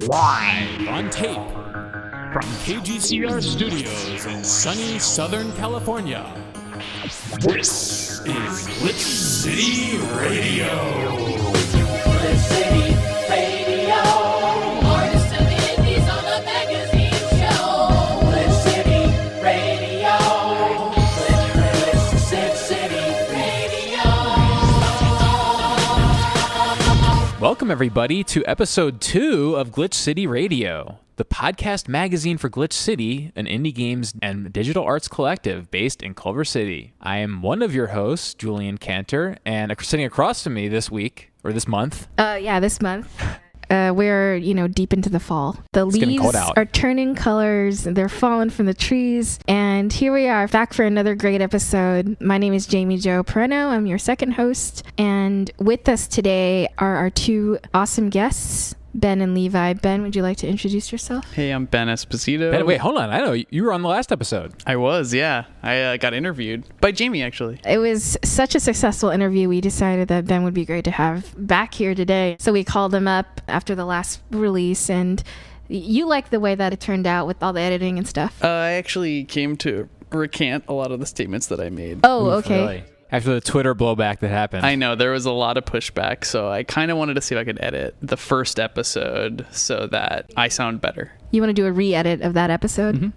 Live on tape from KGCR Studios in sunny Southern California. This is Glitch City Radio. Glitch City Radio. Artists and indies on the magazine show. Glitch City Radio. Glitch City Radio. Welcome, everybody, to episode 2 of Glitch City Radio, the podcast magazine for Glitch City, an indie games and digital arts collective based in Culver City. I am one of your hosts, Julian Cantor, and sitting across from me this week, or this month. This month. We're, deep into the fall. The It's getting cold leaves out. are turning colors. They're falling from the trees. And here we are, back for another great episode. My name is Jamie Jo Pereno. I'm your second host. And with us today are our two awesome guests, Ben and Levi. Ben, would you like to introduce yourself? Hey, I'm Ben Esposito. Ben, wait, hold on. I know you were on the last episode. I was, yeah. I got interviewed by Jamie, actually. It was such a successful interview, we decided that Ben would be great to have back here today. So we called him up after the last release, and you liked the way that it turned out with all the editing and stuff. I actually came to recant a lot of the statements that I made. Oh, okay. Really? After the Twitter blowback that happened. I know, there was a lot of pushback, so I kind of wanted to see if I could edit the first episode so that I sound better. You want to do a re-edit of that episode? Mm-hmm.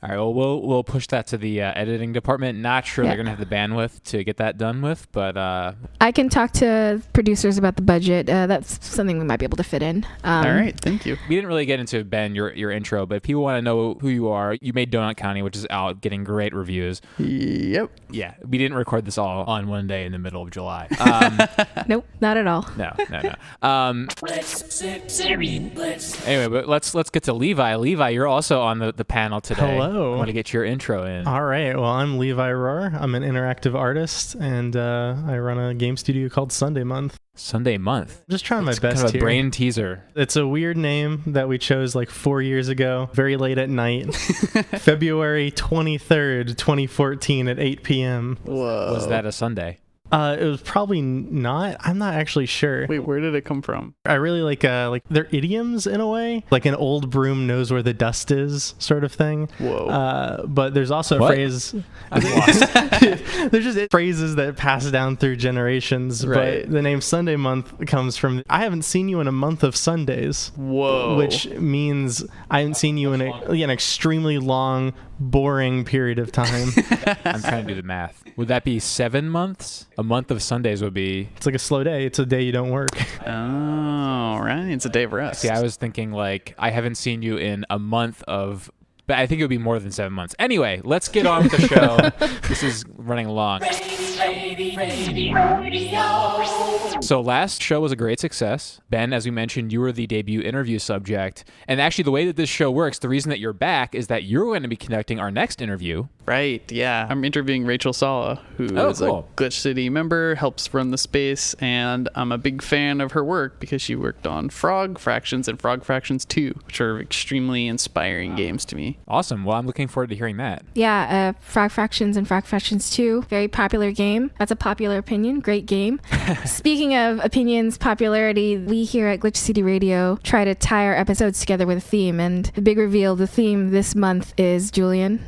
All right, well, we'll push that to the editing department. Not sure Yeah. they're going to have the bandwidth to get that done with, but I can talk to producers about the budget. That's something we might be able to fit in. All right, thank you. we didn't really get into, Ben, your intro, but if people want to know who you are, you made Donut County, which is out, getting great reviews. Yep. Yeah, we didn't record this all on one day in the middle of July. Nope, not at all. No. Glitch City. Glitch. Anyway, but let's get to Levi. Levi, you're also on the panel today. Hello. I want to get your intro in. All right. Well, I'm Levi Rohr. I'm an interactive artist, and I run a game studio called Sunday Month. Sunday Month. Just trying my It's best kind of a here. brain teaser. It's a weird name that we chose like 4 years ago, very late at night, February 23rd, 2014 at 8 p.m. Whoa. Was that a Sunday? It was probably not. I'm not actually sure. Wait, where did it come from? I really like they're idioms in a way, like an old broom knows where the dust is sort of thing. Whoa. But there's also a What? phrase. I'm lost. There's just phrases that pass down through generations. Right. But the name Sunday Month comes from I haven't seen you in a month of Sundays, Whoa. which means I haven't seen you in an extremely long, boring period of time. I'm trying to do the math. Would that be 7 months? A month of Sundays would be... It's like a slow day. It's a day you don't work. Oh, right. It's a day of rest. See, I was thinking like I haven't seen you in a month of... But I think it would be more than 7 months. Anyway, let's get on with the show. This is running long. So last show was a great success. Ben, as we mentioned, you were the debut interview subject. And actually the way that this show works, the reason that you're back is that you're going to be conducting our next interview. Right, yeah. I'm interviewing Rachel Sala, who is cool. a Glitch City member, helps run the space, and I'm a big fan of her work because she worked on Frog Fractions and Frog Fractions 2, which are extremely inspiring games to me. Awesome. Well, I'm looking forward to hearing that. Yeah, Frog Fractions and Frog Fractions 2, very popular game. That's a popular opinion. Great game. Speaking of opinions, popularity, we here at Glitch City Radio try to tie our episodes together with a theme. And the big reveal, the theme this month is, Julian?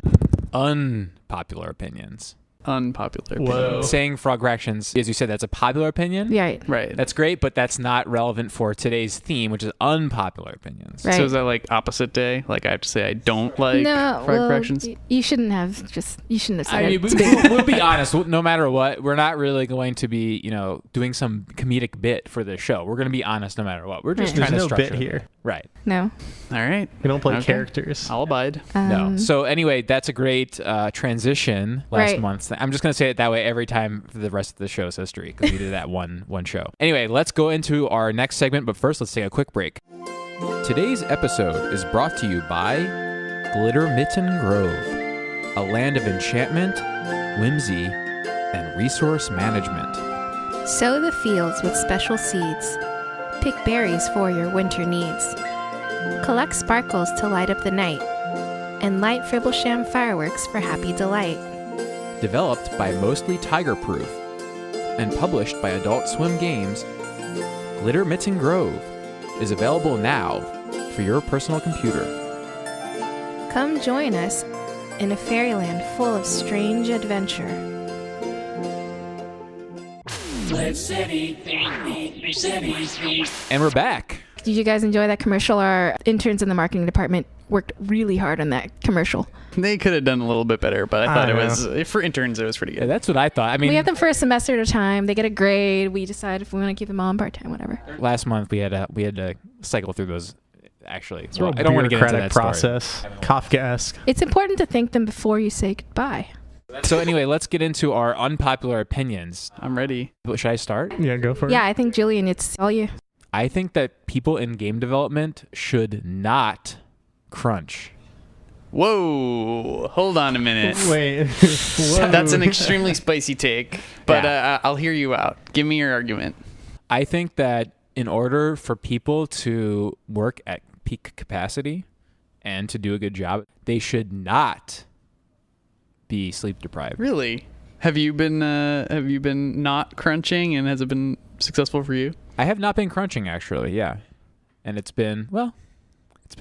Unpopular opinions. Unpopular Whoa. opinion. Saying Frog Fractions, as you said, that's a popular opinion. Right. Right. That's great, but that's not relevant for today's theme, which is unpopular opinions. Right. So is that like opposite day? Like I have to say I don't like Frog Fractions? You shouldn't have said I mean, it. we'll be honest. No matter what, we're not really going to be, doing some comedic bit for this show. We're going to be honest no matter what. We're just Right. trying There's to no structure bit it. here. Right. No. All right. We don't play Okay. characters. I'll abide. No. So anyway, that's a great transition last Right. month. I'm just going to say it that way every time for the rest of the show's history because we did that one show. Anyway, let's go into our next segment, but first let's take a quick break. Today's episode is brought to you by Glitter Mitten Grove, a land of enchantment, whimsy, and resource management. Sow the fields with special seeds. Pick berries for your winter needs. Collect sparkles to light up the night. And light Fribblesham fireworks for happy delight. Developed by Mostly Tiger Proof and published by Adult Swim Games, Glitter Mitten Grove is available now for your personal computer. Come join us in a fairyland full of strange adventure. Glitch City. City. And we're back. Did you guys enjoy that commercial? Our interns in the marketing department worked really hard on that commercial. They could have done a little bit better, but I thought I it was, for interns, it was pretty Yeah, good. that's what I thought. I mean, We have them for a semester at a time. They get a grade. We decide if we want to keep them on part-time, whatever. last month we had to cycle through those. Actually, It's a real I don't want to get into bureaucratic that story. process. Kafkaesque. It's important to thank them before you say goodbye. So anyway, let's get into our unpopular opinions. I'm ready. Should I start? Yeah, go for it. Yeah, I think, Julian, it's all you. I think that people in game development should not crunch. Whoa, hold on a minute. Wait. Whoa. That's an extremely spicy take, but Yeah. I'll hear you out. Give me your argument. I think that in order for people to work at peak capacity and to do a good job, they should not be sleep deprived. Really? Have you been not crunching, and has it been successful for you? I have not been crunching actually, yeah. And it's been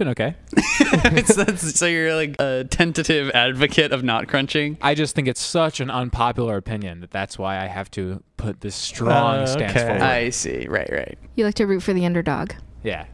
okay. So you're like a tentative advocate of not crunching? I just think it's such an unpopular opinion that's why I have to put this strong stance Okay. forward. I see. Right. You like to root for the underdog. Yeah.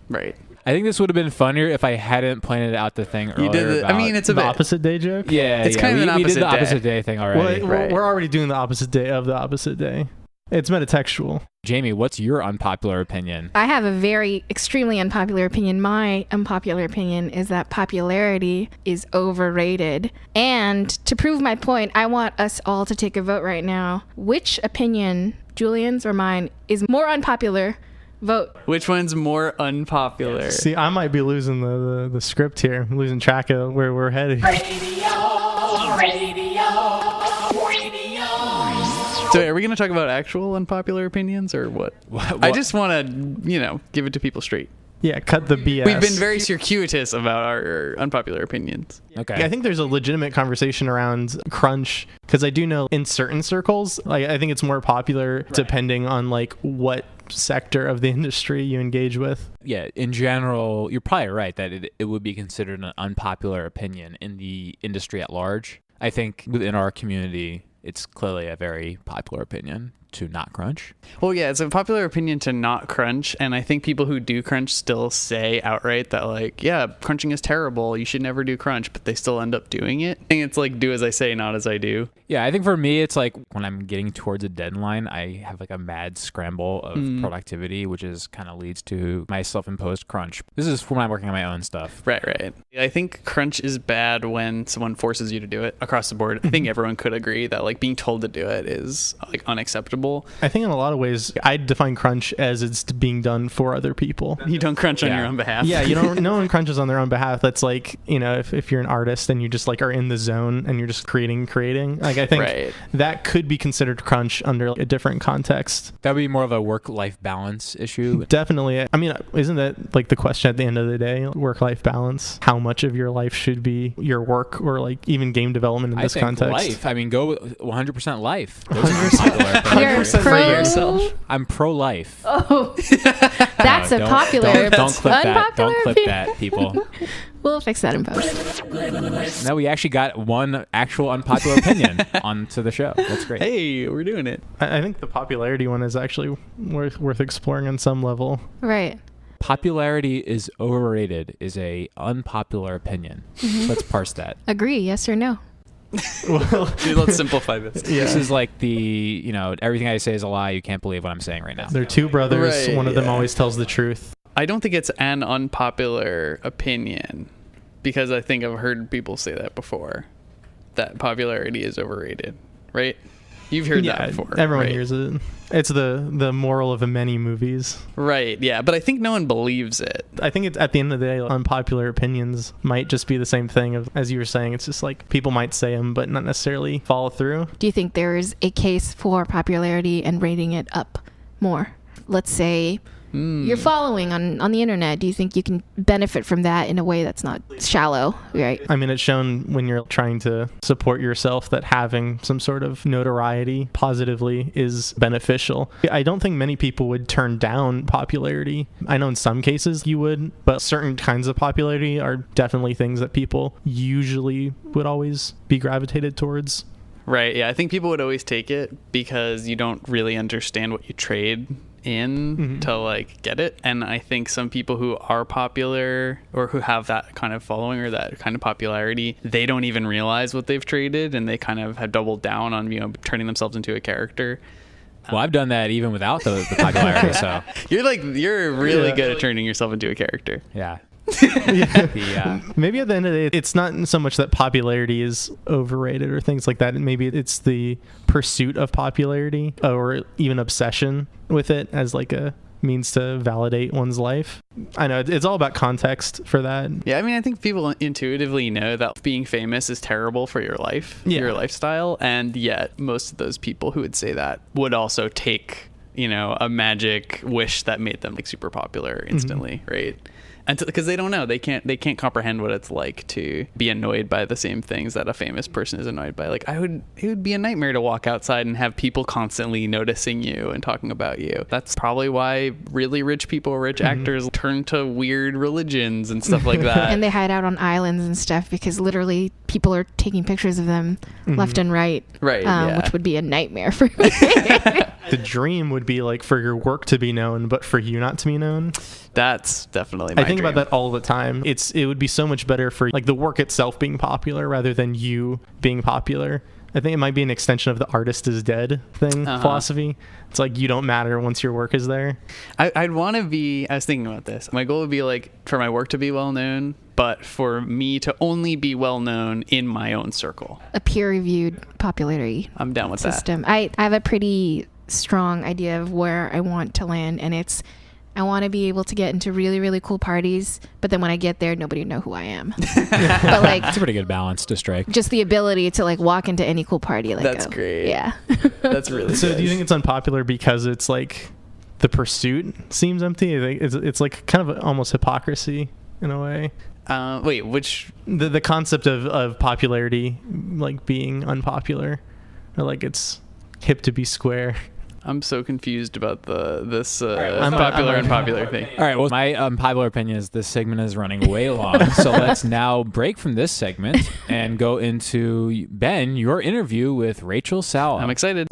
Right. I think this would have been funnier if I hadn't pointed out the thing earlier. You did about, it's a the bit. opposite day joke? Yeah, It's yeah, kind of an we did the opposite opposite day. day thing Well, already. Right. we're already doing the opposite day of the opposite day. It's metatextual. Jamie, what's your unpopular opinion? I have a very extremely unpopular opinion. My unpopular opinion is that popularity is overrated. And to prove my point, I want us all to take a vote right now. Which opinion, Julian's or mine, is more unpopular? Vote. Which one's more unpopular? See, I might be losing the script here. I'm losing track of where we're headed. So are we going to talk about actual unpopular opinions or what? I just want to, give it to people straight. Yeah, cut the BS. We've been very circuitous about our unpopular opinions. Okay. Yeah, I think there's a legitimate conversation around crunch because I do know in certain circles, like I think it's more popular depending on like what sector of the industry you engage with. Yeah, in general, you're probably right that it would be considered an unpopular opinion in the industry at large. I think within our community, it's clearly a very popular opinion to not crunch. Well, yeah, it's a popular opinion to not crunch, and I think people who do crunch still say outright that, like, yeah, crunching is terrible, you should never do crunch, but they still end up doing it. I think it's like do as I say, not as I do. Yeah, I think for me, it's like when I'm getting towards a deadline, I have like a mad scramble of productivity, which is kind of leads to my self-imposed crunch. This is when I'm working on my own stuff. Right. I think crunch is bad when someone forces you to do it across the board. I think everyone could agree that like being told to do it is like unacceptable. I think in a lot of ways, I define crunch as it's being done for other people. You don't crunch on your own behalf. Yeah, no one crunches on their own behalf. That's like, if you're an artist and you just like are in the zone and you're just creating. Like I think that could be considered crunch under a different context. That would be more of a work-life balance issue. Definitely. I mean, isn't that like the question at the end of the day? Work-life balance. How much of your life should be your work or like even game development in this I think context? life. I mean, go 100% life. Those are unpopular opinions. You're for pro yourself. I'm pro-life. Oh, that's No, a don't- popular. Don't clip that. unpopular Don't clip opinion. that, people. We'll fix that in post. Now we actually got one actual unpopular opinion onto the show. That's great. Hey, we're doing it. I think the popularity one is actually worth exploring on some level. Right. Popularity is overrated is a unpopular opinion. Let's parse that. Agree, yes or no? Dude, let's simplify this. This is like the, everything I say is a lie. You can't believe what I'm saying right now. They're two brothers. Right, One of them yeah. always tells the truth. I don't think it's an unpopular opinion because I think I've heard people say that before, that popularity is overrated, right? You've heard that before. Everyone right? hears it. It's the moral of many movies. Right, yeah, but I think no one believes it. I think it's at the end of the day, unpopular opinions might just be the same thing as you were saying. It's just like people might say them, but not necessarily follow through. Do you think there is a case for popularity and rating it up more? Let's say your following on the internet? Do you think you can benefit from that in a way that's not shallow, right? I mean, it's shown when you're trying to support yourself that having some sort of notoriety positively is beneficial. I don't think many people would turn down popularity. I know in some cases you would, but certain kinds of popularity are definitely things that people usually would always be gravitated towards. Right. Yeah. I think people would always take it because you don't really understand what you trade in to like get it. And I think some people who are popular or who have that kind of following or that kind of popularity, they don't even realize what they've traded, and they kind of have doubled down on, turning themselves into a character. Well, I've done that even without the popularity. So you're really good at turning yourself into a character. Yeah. Maybe at the end of the day, it's not so much that popularity is overrated or things like that. Maybe it's the pursuit of popularity or even obsession with it as like a means to validate one's life. I know it's all about context for that. Yeah, I mean, I think people intuitively know that being famous is terrible for your life, your lifestyle, and yet most of those people who would say that would also take, a magic wish that made them like super popular instantly, right? And because they don't know, they can't comprehend what it's like to be annoyed by the same things that a famous person is annoyed by. Like it would be a nightmare to walk outside and have people constantly noticing you and talking about you. That's probably why really rich people, rich actors turn to weird religions and stuff like that. And they hide out on islands and stuff because literally people are taking pictures of them left and right. Right. Which would be a nightmare for me. The dream would be like for your work to be known, but for you not to be known. That's definitely my I think dream. about that all the time. It would be so much better for like the work itself being popular rather than you being popular. I think it might be an extension of the artist is dead thing philosophy. It's like you don't matter once your work is there. I'd want to be, I was thinking about this. My goal would be like for my work to be well known, but for me to only be well known in my own circle. A peer-reviewed popularity I'm down with system. that. I have a pretty strong idea of where I want to land, and it's I want to be able to get into really, really cool parties, but then when I get there, nobody will know who I am. But like, it's a pretty good balance to strike. Just the ability to like walk into any cool party. Like, that's great. Yeah. That's really So good. do you think it's unpopular because it's like the pursuit seems empty? I think it's like kind of almost hypocrisy in a way. Wait, which? The concept of popularity like being unpopular, or like it's hip to be square. I'm so confused about this I'm popular and unpopular thing. All right, well, my unpopular opinion is this segment is running way long. So let's now break from this segment and go into, Ben, your interview with Rachel Sala. I'm excited.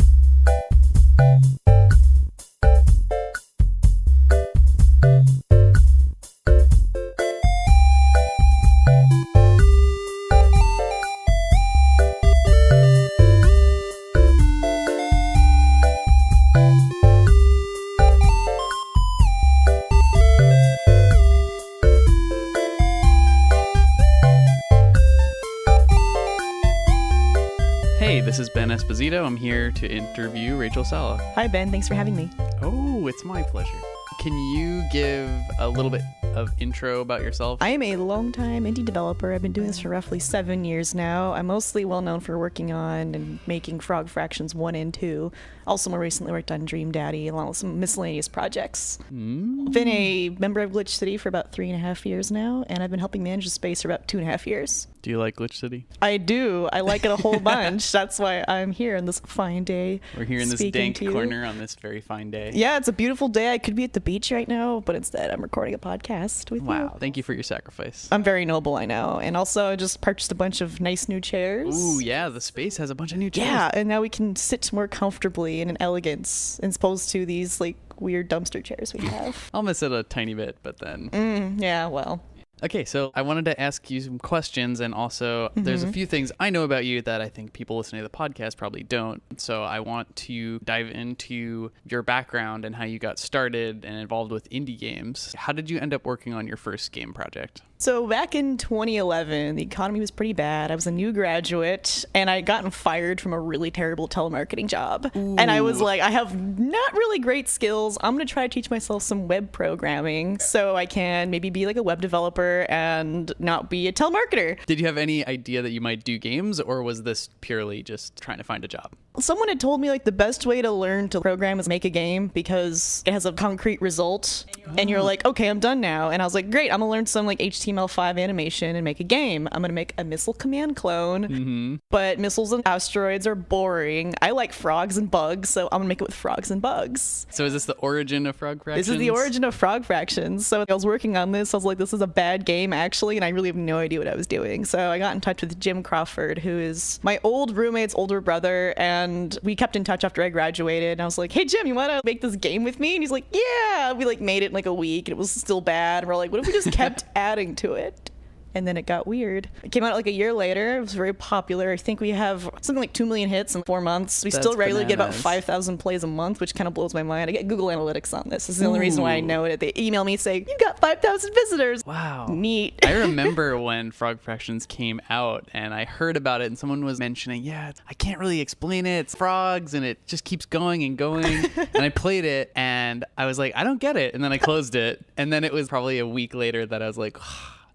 This is Ben Esposito. I'm here to interview Rachel Sala. Hi, Ben. Thanks for having me. Oh, it's my pleasure. Can you give a little bit of intro about yourself? I am a longtime indie developer. I've been doing this for roughly 7 years now. I'm mostly well known for working on and making Frog Fractions 1 and 2. Also, more recently worked on Dream Daddy, along with some miscellaneous projects. I've been a member of Glitch City for about 3.5 years now, and I've been helping manage the space for about 2.5 years. Do you like Glitch City? I do. I like it a whole bunch. That's why I'm here on this fine day. We're here in this dank corner on this very fine day. Yeah, it's a beautiful day. I could be at the beach right now, but instead I'm recording a podcast with you. Wow. Thank you for your sacrifice. I'm very noble, I know. And also, I just purchased a bunch of nice new chairs. Ooh, yeah, the space has a bunch of new chairs. Yeah, and now we can sit more comfortably in an elegance as opposed to these like weird dumpster chairs we have. I'll miss it a tiny bit, but then... Yeah, well... Okay, so I wanted to ask you some questions, and also there's a few things I know about you that I think people listening to the podcast probably don't. So I want to dive into your background and how you got started and involved with indie games. How did you end up working on your first game project? So back in 2011, the economy was pretty bad. I was a new graduate, and I had gotten fired from a really terrible telemarketing job. Ooh. And I was like, I have not really great skills. I'm going to try to teach myself some web programming so I can maybe be like a web developer and not be a telemarketer. Did you have any idea that you might do games, or was this purely just trying to find a job? Someone had told me like the best way to learn to program is make a game because it has a concrete result and you're like, okay, I'm done now. And I was like, great, I'm gonna learn some like HTML5 animation and make a game. I'm gonna make a missile command clone, but missiles and asteroids are boring. I like frogs and bugs, so I'm gonna make it with frogs and bugs. So is this the origin of Frog Fractions? This is the origin of Frog Fractions. So I was working on this. I was like, this is a bad game, actually, and I really have no idea what I was doing. So I got in touch with Jim Crawford, who is my old roommate's older brother, and we kept in touch after I graduated. And I was like, hey, Jim, you want to make this game with me? And he's like, yeah. We like made it in like a week, and it was still bad. And we're like, what if we just kept adding to it? And then it got weird. It came out like a year later. It was very popular. I think we have something like 2 million hits in 4 months. We That's still regularly get about bananas. 5,000 plays a month, which kind of blows my mind. I get Google Analytics on this. This is the only reason why I know it. They email me saying, you got 5,000 visitors. Wow. Neat. I remember when Frog Fractions came out and I heard about it and someone was mentioning, yeah, I can't really explain it. It's frogs and it just keeps going and going. And I played it and I was like, I don't get it. And then I closed it. And then it was probably a week later that I was like,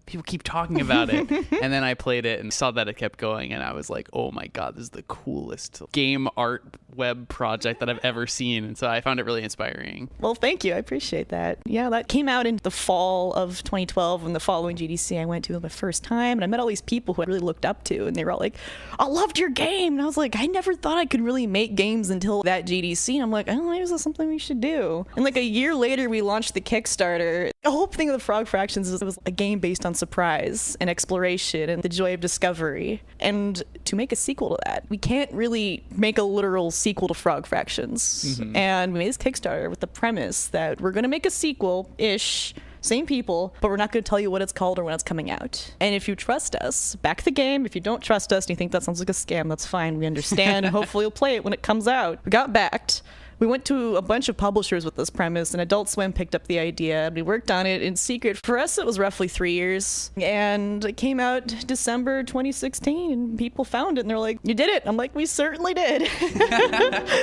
people keep talking about it. And then I played it and saw that it kept going. And I was like, oh my God, this is the coolest game art web project that I've ever seen. And so I found it really inspiring. Well, thank you. I appreciate that. Yeah, that came out in the fall of 2012 when the following GDC I went to the first time. And I met all these people who I really looked up to. And they were all like, I loved your game. And I was like, I never thought I could really make games until that GDC. And I'm like, oh, maybe this is something we should do. And like a year later, we launched the Kickstarter. The whole thing of the Frog Fractions is it was a game based on surprise and exploration and the joy of discovery. And to make a sequel to that, we can't really make a literal sequel to Frog Fractions. And we made this Kickstarter with the premise that we're going to make a sequel-ish, same people, but we're not going to tell you what it's called or when it's coming out. And if you trust us, back the game. If you don't trust us and you think that sounds like a scam, that's fine. We understand, and hopefully you'll play it when it comes out. We got backed. We went to a bunch of publishers with this premise, and Adult Swim picked up the idea. We worked on it in secret. For us, it was roughly 3 years, and it came out December 2016, and people found it, and they're like, you did it. I'm like, we certainly did.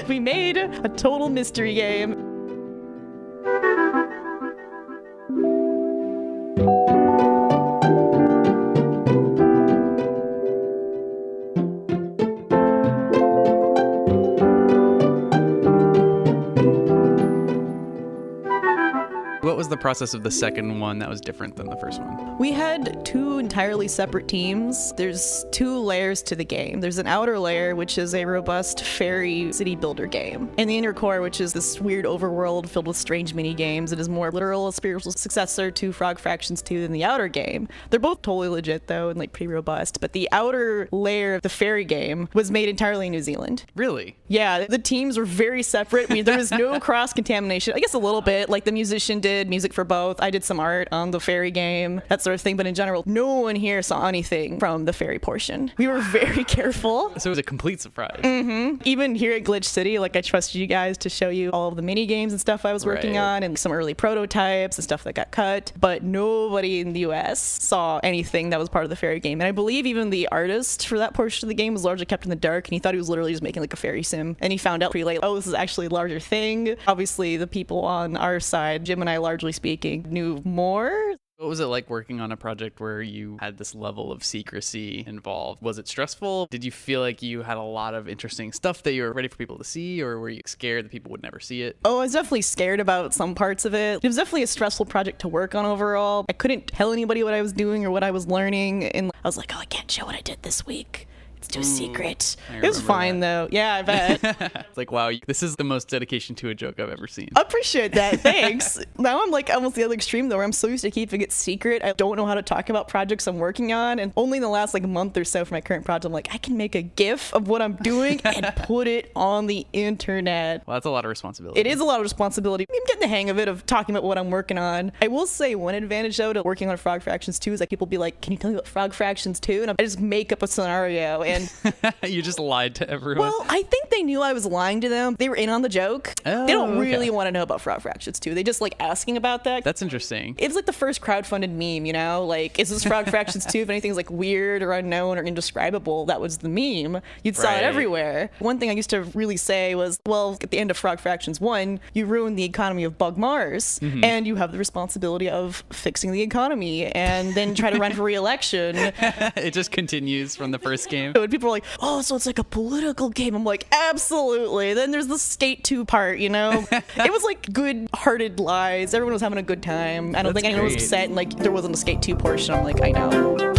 We made a total mystery game. What was the process of the second one that was different than the first one? We had 2 entirely separate teams. There's 2 layers to the game. There's an outer layer, which is a robust fairy city builder game. And the inner core, which is this weird overworld filled with strange mini games. It is more literal, a spiritual successor to Frog Fractions 2 than the outer game. They're both totally legit, though, and like pretty robust. But the outer layer of the fairy game was made entirely in New Zealand. Really? Yeah, the teams were very separate. There was no cross-contamination. I guess a little bit, like the musician did music for both. I did some art on the fairy game, that sort of thing. But in general, no one here saw anything from the fairy portion. We were very careful. So it was a complete surprise. Even here at Glitch City, like I trusted you guys to show you all of the mini games and stuff I was working Right. on and some early prototypes and stuff that got cut. But nobody in the US saw anything that was part of the fairy game. And I believe even the artist for that portion of the game was largely kept in the dark, and he thought he was literally just making like a fairy sim. And he found out pretty late, oh, this is actually a larger thing. Obviously, the people on our side, Jim and I largely speaking, knew more. What was it like working on a project where you had this level of secrecy involved? Was it stressful? Did you feel like you had a lot of interesting stuff that you were ready for people to see, or were you scared that people would never see it? Oh, I was definitely scared about some parts of it. It was definitely a stressful project to work on overall. I couldn't tell anybody what I was doing or what I was learning, and I was like, oh, I can't show what I did this week. It's too secret. I It was remember fine, though. Yeah, I bet. It's like, wow, this is the most dedication to a joke I've ever seen. I appreciate that. Thanks. Now I'm like almost the other extreme, though, where I'm so used to keeping it secret. I don't know how to talk about projects I'm working on. And only in the last like month or so for my current project, I'm like, I can make a GIF of what I'm doing and put it on the internet. Well, that's a lot of responsibility. It is a lot of responsibility. I'm getting the hang of it, of talking about what I'm working on. I will say one advantage, though, to working on Frog Fractions 2 is that people be like, can you tell me about Frog Fractions 2? And I just make up a scenario. And You just lied to everyone. well, I think they knew I was lying to them. They were in on the joke. Oh, they don't really okay. want to know about Frog Fractions 2. They just like asking about that. That's interesting. It's like the first crowdfunded meme, you know? Like, is this Frog Fractions 2? If anything's like weird or unknown or indescribable, that was the meme. You'd saw it Right. everywhere. One thing I used to really say was, well, at the end of Frog Fractions 1, you ruined the economy of Bug Mars, and you have the responsibility of fixing the economy and then try to run for re-election. It just continues from the first game. When people are like, oh, so it's like a political game. I'm like, absolutely. Then there's the Skate 2 part, you know? It was like good-hearted lies. Everyone was having a good time. I don't think anyone was upset, and like there wasn't a Skate 2 portion. I'm like, I know.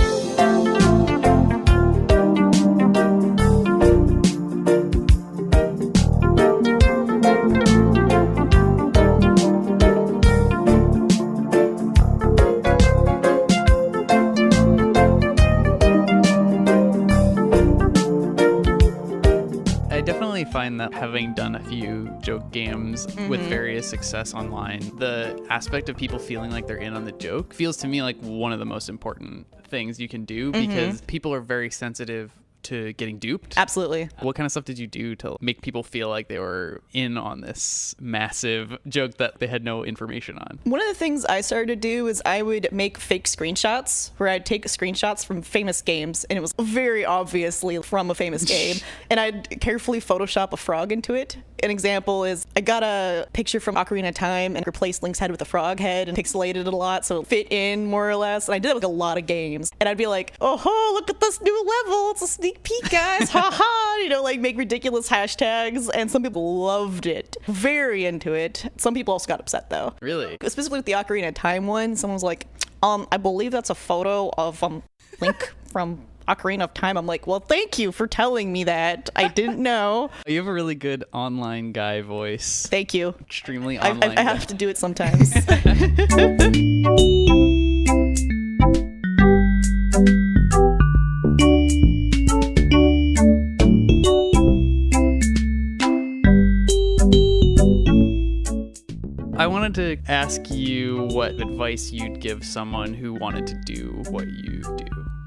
Find that having done a few joke games with various success online, the aspect of people feeling like they're in on the joke feels to me like one of the most important things you can do, because people are very sensitive to getting duped. Absolutely. What kind of stuff did you do to make people feel like they were in on this massive joke that they had no information on? One of the things I started to do is I would make fake screenshots where I'd take screenshots from famous games, and it was very obviously from a famous game, and I'd carefully Photoshop a frog into it. An example is I got a picture from Ocarina of Time and replaced Link's head with a frog head and pixelated it a lot so it fit in more or less. And I did it with a lot of games. And I'd be like, oh, look at this new level. It's a sneak peek, guys. Ha ha. You know, like make ridiculous hashtags. And some people loved it. Very into it. Some people also got upset though. Really? Specifically with the Ocarina of Time one, someone was like, I believe that's a photo of Link from Ocarina of Time. I'm like, well, thank you for telling me that. I didn't know. You have a really good online guy voice. Thank you. Extremely online. I have to do it sometimes. I wanted to ask you what advice you'd give someone who wanted to do what you do.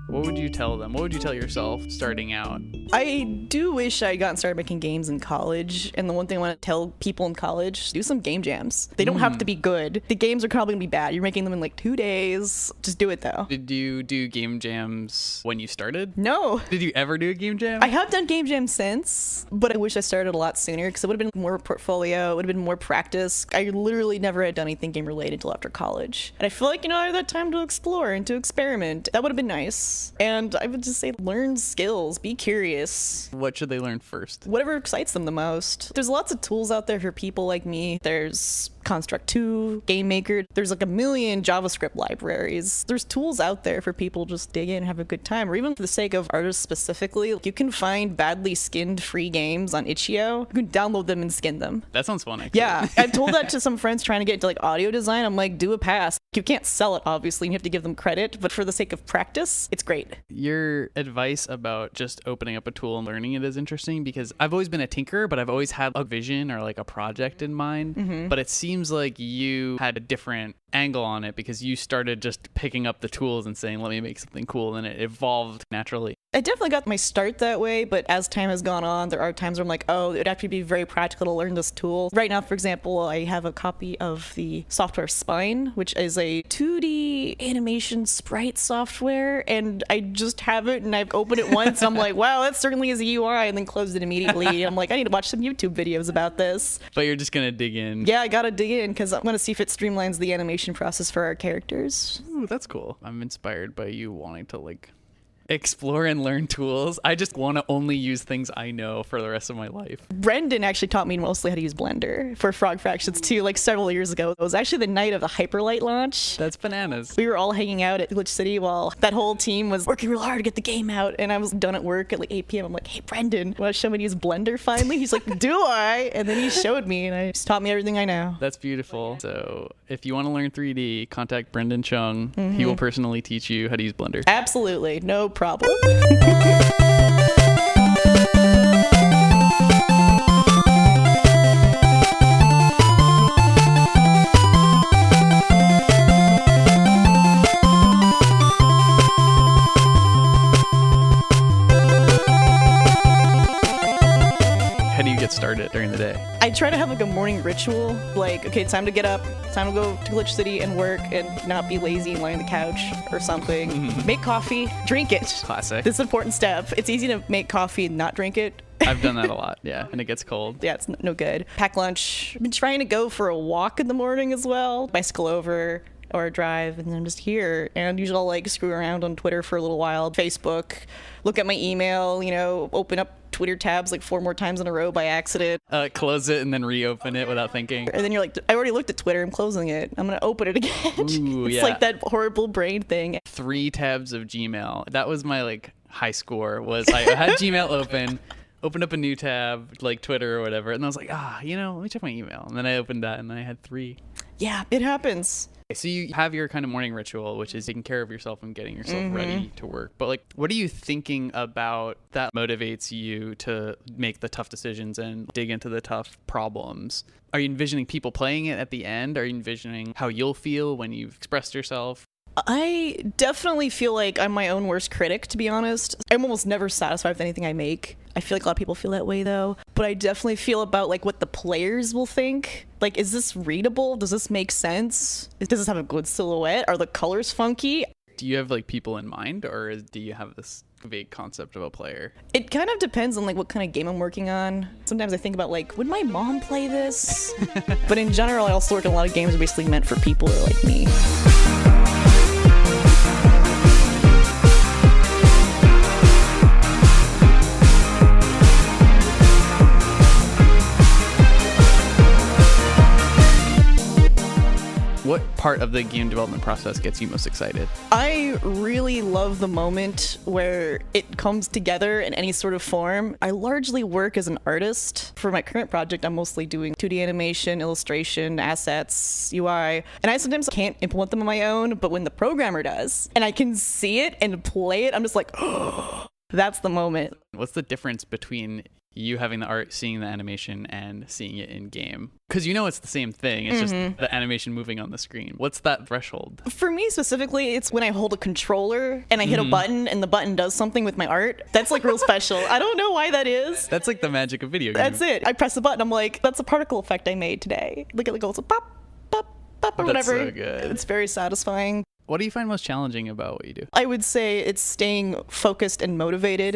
What would you tell them? What would you tell yourself starting out? I do wish I had gotten started making games in college. And the one thing I want to tell people in college, do some game jams. They don't have to be good. The games are probably going to be bad. You're making them in like 2 days. Just do it though. Did you do game jams when you started? No. Did you ever do a game jam? I have done game jams since, but I wish I started a lot sooner because it would have been more portfolio. It would have been more practice. I literally never had done anything game related until after college. And I feel like, I had that time to explore and to experiment. That would have been nice. And I would just say learn skills, be curious. What should they learn first? Whatever excites them the most. There's lots of tools out there for people like me. There's Construct 2, Game Maker. There's like a million JavaScript libraries. There's tools out there for people to just dig in and have a good time. Or even for the sake of artists specifically, you can find badly skinned free games on itch.io. You can download them and skin them. That sounds fun, actually. Yeah, I've told that to some friends trying to get into like audio design. I'm like, do a pass. You can't sell it, obviously. You have to give them credit. But for the sake of practice, it's great. Your advice about just opening up a tool and learning it is interesting because I've always been a tinkerer, but I've always had a vision or like a project in mind. But it seems like you had a different angle on it because you started just picking up the tools and saying, let me make something cool. And it evolved naturally. I definitely got my start that way, but as time has gone on, there are times where I'm like, oh, it would actually be very practical to learn this tool. Right now, for example, I have a copy of the software Spine, which is a 2D animation sprite software, and I just have it, and I've opened it once, and I'm like, wow, that certainly is a UI, and then closed it immediately. I'm like, I need to watch some YouTube videos about this. But you're just going to dig in. Yeah, I gotta dig in, because I'm going to see if it streamlines the animation process for our characters. Ooh, that's cool. I'm inspired by you wanting to, explore and learn tools. I just want to only use things I know for the rest of my life. Brendan actually taught me mostly how to use Blender for Frog Fractions too, several years ago. It was actually the night of the Hyperlight launch. That's bananas. We were all hanging out at Glitch City while that whole team was working real hard to get the game out, and I was done at work at 8 p.m. I'm like, hey, Brendan, want to show me to use Blender finally? He's like, do I? And then he showed me, and he just taught me everything I know. That's beautiful. So if you want to learn 3D, contact Brendan Chung. He will personally teach you how to use Blender. Absolutely. No problem. How do you get started during the day? I try to have a morning ritual, okay, time to get up, time to go to Glitch City and work and not be lazy and lie on the couch or something. Make coffee, drink it. Classic. This is an important step. It's easy to make coffee and not drink it. I've done that a lot, yeah, and it gets cold. Yeah, it's no good. Pack lunch. I've been trying to go for a walk in the morning as well. Bicycle over, or a drive, and I'm just here. And usually I'll like screw around on Twitter for a little while, Facebook, look at my email, open up Twitter tabs like 4 more times in a row by accident. Close it and then reopen it without thinking. And then you're like, I already looked at Twitter, I'm closing it. I'm going to open it again. Ooh, It's yeah. like that horrible brain thing. 3 tabs of Gmail. That was my like high score. Was I had Gmail opened up a new tab like Twitter or whatever, and I was like, let me check my email. And then I opened that and I had 3. Yeah, it happens. So you have your kind of morning ritual, which is taking care of yourself and getting yourself ready to work. But like, what are you thinking about that motivates you to make the tough decisions and dig into the tough problems? Are you envisioning people playing it at the end? Are you envisioning how you'll feel when you've expressed yourself? I definitely feel like I'm my own worst critic, to be honest. I'm almost never satisfied with anything I make. I feel like a lot of people feel that way, though. But I definitely feel about like what the players will think. Like, is this readable? Does this make sense? Does this have a good silhouette? Are the colors funky? Do you have like people in mind, or do you have this vague concept of a player? It kind of depends on like what kind of game I'm working on. Sometimes I think about like, would my mom play this? But in general, I also work on a lot of games that are basically meant for people who are like me. What part of the game development process gets you most excited? I really love the moment where it comes together in any sort of form. I largely work as an artist. For my current project, I'm mostly doing 2D animation, illustration, assets, UI, and I sometimes can't implement them on my own, but when the programmer does, and I can see it and play it, I'm just like, oh, that's the moment. What's the difference between you having the art, seeing the animation, and seeing it in game? Because it's the same thing. It's just the animation moving on the screen. What's that threshold? For me specifically, it's when I hold a controller and I hit a button and the button does something with my art. That's like real special. I don't know why that is. That's like the magic of video games. That's it. I press a button. I'm like, that's a particle effect I made today. Look at it goes pop, pop, pop, or whatever. That's so good. It's very satisfying. What do you find most challenging about what you do? I would say it's staying focused and motivated.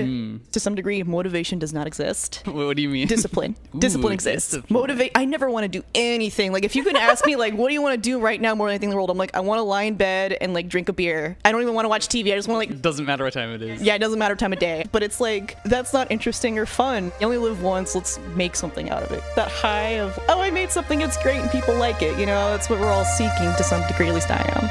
To some degree, motivation does not exist. What do you mean? Discipline. Discipline exists. Discipline. Motivate. I never want to do anything. Like, if you could ask me, like, what do you want to do right now more than anything in the world? I'm like, I want to lie in bed and, like, drink a beer. I don't even want to watch TV. I just want to, like, Doesn't matter what time it is. yeah, it doesn't matter time of day. But it's like, that's not interesting or fun. You only live once. Let's make something out of it. That high of, oh, I made something. It's great and people like it. That's what we're all seeking to some degree. At least I am.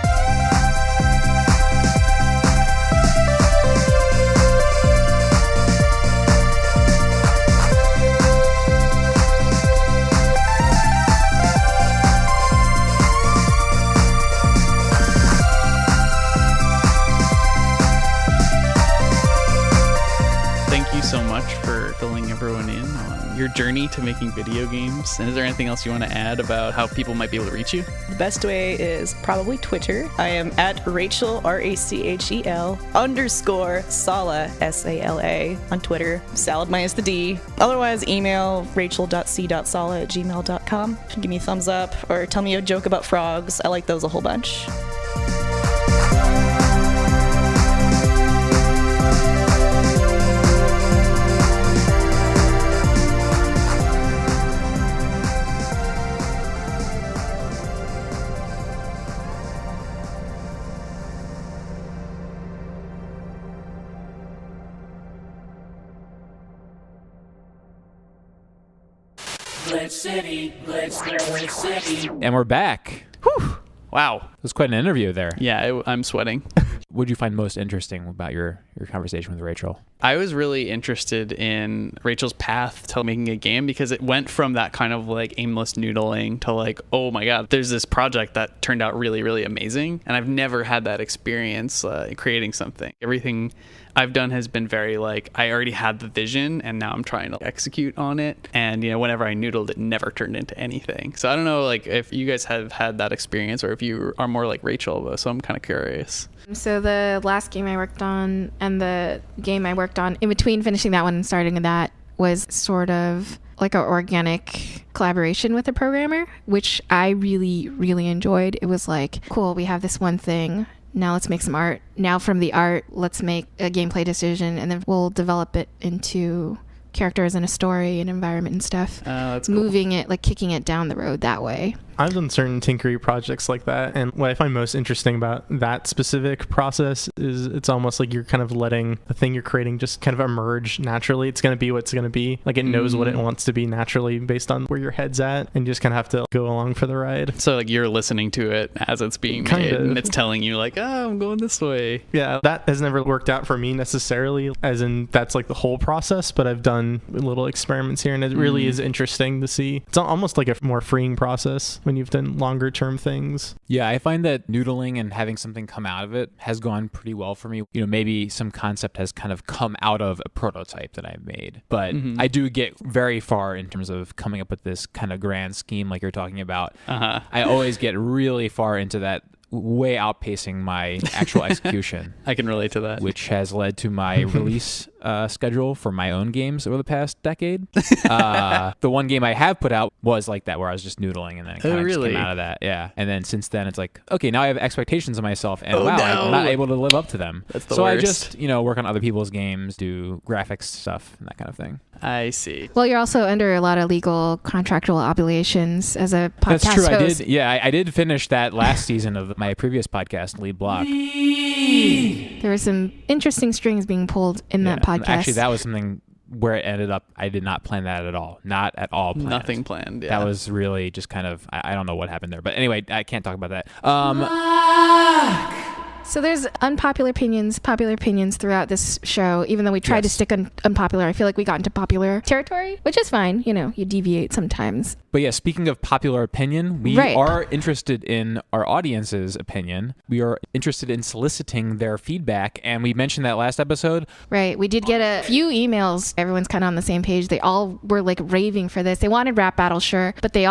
Thank you so much for filling everyone in on your journey to making video games. And is there anything else you want to add about how people might be able to reach you? The best way is probably Twitter. I am at Rachel, RACHEL _ Sala, SALA on Twitter. Salad minus the D. Otherwise, email rachel.c.sala@gmail.com. Give me a thumbs up or tell me a joke about frogs. I like those a whole bunch. Glitch City, Glitch City. And we're back. Wow. It was quite an interview there. Yeah, I'm sweating. What did you find most interesting about your conversation with Rachel? I was really interested in Rachel's path to making a game because it went from that kind of like aimless noodling to like, oh my God, there's this project that turned out really, really amazing. And I've never had that experience creating something. Everything I've done has been very like, I already had the vision and now I'm trying to execute on it. And, whenever I noodled, it never turned into anything. So I don't know, like, if you guys have had that experience or if you are more like Rachel, so I'm kind of curious. So the last game I worked on and the game I worked on in between finishing that one and starting that was sort of like an organic collaboration with a programmer, which I really, really enjoyed. It was like, cool, we have this one thing. Now let's make some art. Now from the art, let's make a gameplay decision, and then we'll develop it into characters and a story and environment and stuff. That's cool. Moving it, like kicking it down the road that way. I've done certain tinkery projects like that, and what I find most interesting about that specific process is it's almost like you're kind of letting the thing you're creating just kind of emerge naturally. It's going to be what it's going to be. Like it knows what it wants to be naturally based on where your head's at, and you just kind of have to go along for the ride. So like you're listening to it as it's being made, and it's telling you like, oh, I'm going this way. Yeah, that has never worked out for me necessarily, as in that's like the whole process, but I've done little experiments here, and it really is interesting to see. It's almost like a more freeing process when you've done longer term things. Yeah, I find that noodling and having something come out of it has gone pretty well for me. You know, maybe some concept has kind of come out of a prototype that I've made, but I do get very far in terms of coming up with this kind of grand scheme like you're talking about. I always get really far into that, way outpacing my actual execution. I can relate to that. Which has led to my release schedule for my own games over the past decade. The one game I have put out was like that, where I was just noodling, and then it kind of just came out of that. Yeah. And then since then, it's like, okay, now I have expectations of myself, and I'm not able to live up to them. That's the worst. I just, work on other people's games, do graphics stuff, and that kind of thing. I see. Well, you're also under a lot of legal contractual obligations as a podcast That's true. host. I did finish that last season of my previous podcast, Lead Block. There were some interesting strings being pulled in that podcast. Actually, that was something where it ended up. I did not plan that at all. Not at all planned. Nothing planned. Yeah. That was really just kind of, I don't know what happened there. But anyway, I can't talk about that. So there's unpopular opinions, popular opinions throughout this show, even though we tried to stick on unpopular. I feel like we got into popular territory, which is fine. You deviate sometimes. But yeah, speaking of popular opinion, we are interested in our audience's opinion. We are interested in soliciting their feedback, and we mentioned that last episode. Right. We did get a few emails. Everyone's kind of on the same page. They all were like raving for this. They wanted rap battle, sure, but they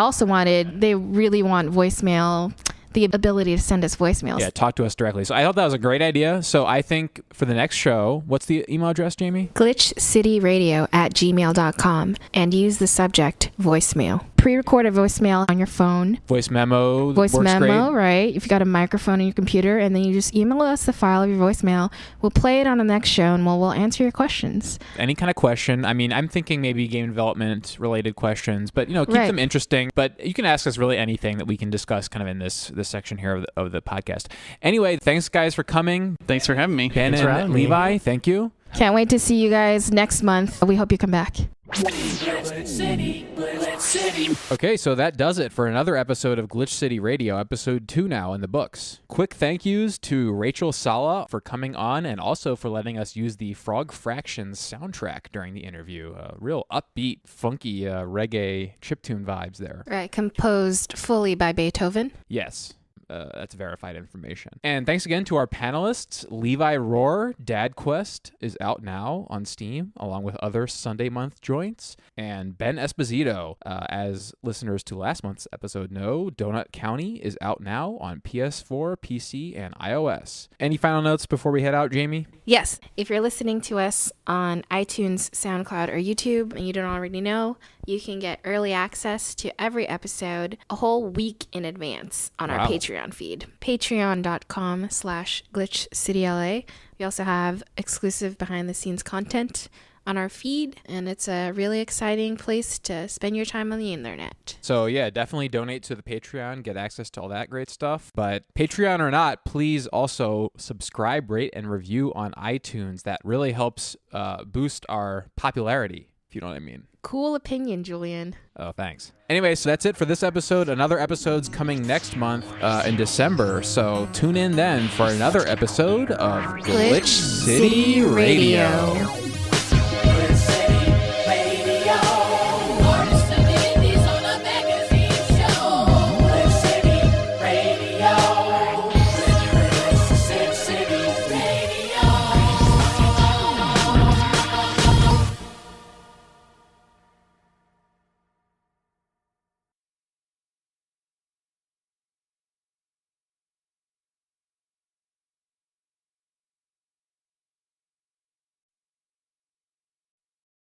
really want voicemail. The ability to send us voicemails. Yeah, talk to us directly. So I thought that was a great idea. So I think for the next show, what's the email address, Jamie? glitchcityradio@gmail.com, and use the subject voicemail. Pre-record a voicemail on your phone. Voice memo. Voice works memo, great. right? If you got a microphone on your computer, and then you just email us the file of your voicemail. We'll play it on the next show, and we'll answer your questions. Any kind of question. I mean, I'm thinking maybe game development related questions, but keep them interesting. But you can ask us really anything that we can discuss kind of in this section here of the podcast. Anyway, thanks guys for coming. Thanks for having me. Ben and Levi, thank you. Can't wait to see you guys next month. We hope you come back. Glitch City, Glitch City. Okay, so that does it for another episode of Glitch City Radio, episode 2 now in the books. Quick thank yous to Rachel Sala for coming on and also for letting us use the Frog Fractions soundtrack during the interview. Real upbeat, funky reggae chiptune vibes there. Right, composed fully by Beethoven. Yes. That's verified information. And thanks again to our panelists. Levi Rohr, Dad Quest, is out now on Steam, along with other Sunday month joints. And Ben Esposito, as listeners to last month's episode know, Donut County is out now on PS4, PC, and iOS. Any final notes before we head out, Jamie? Yes. If you're listening to us on iTunes, SoundCloud, or YouTube, and you don't already know, you can get early access to every episode a whole week in advance on our Patreon feed. Patreon.com/glitchcityla. We also have exclusive behind-the-scenes content on our feed, and it's a really exciting place to spend your time on the internet. So yeah, definitely donate to the Patreon, get access to all that great stuff. But Patreon or not, please also subscribe, rate, and review on iTunes. That really helps boost our popularity, if you know what I mean. Cool opinion, Julian. Oh, thanks. Anyway, so that's it for this episode. Another episode's coming next month in December. So tune in then for another episode of Glitch City Radio.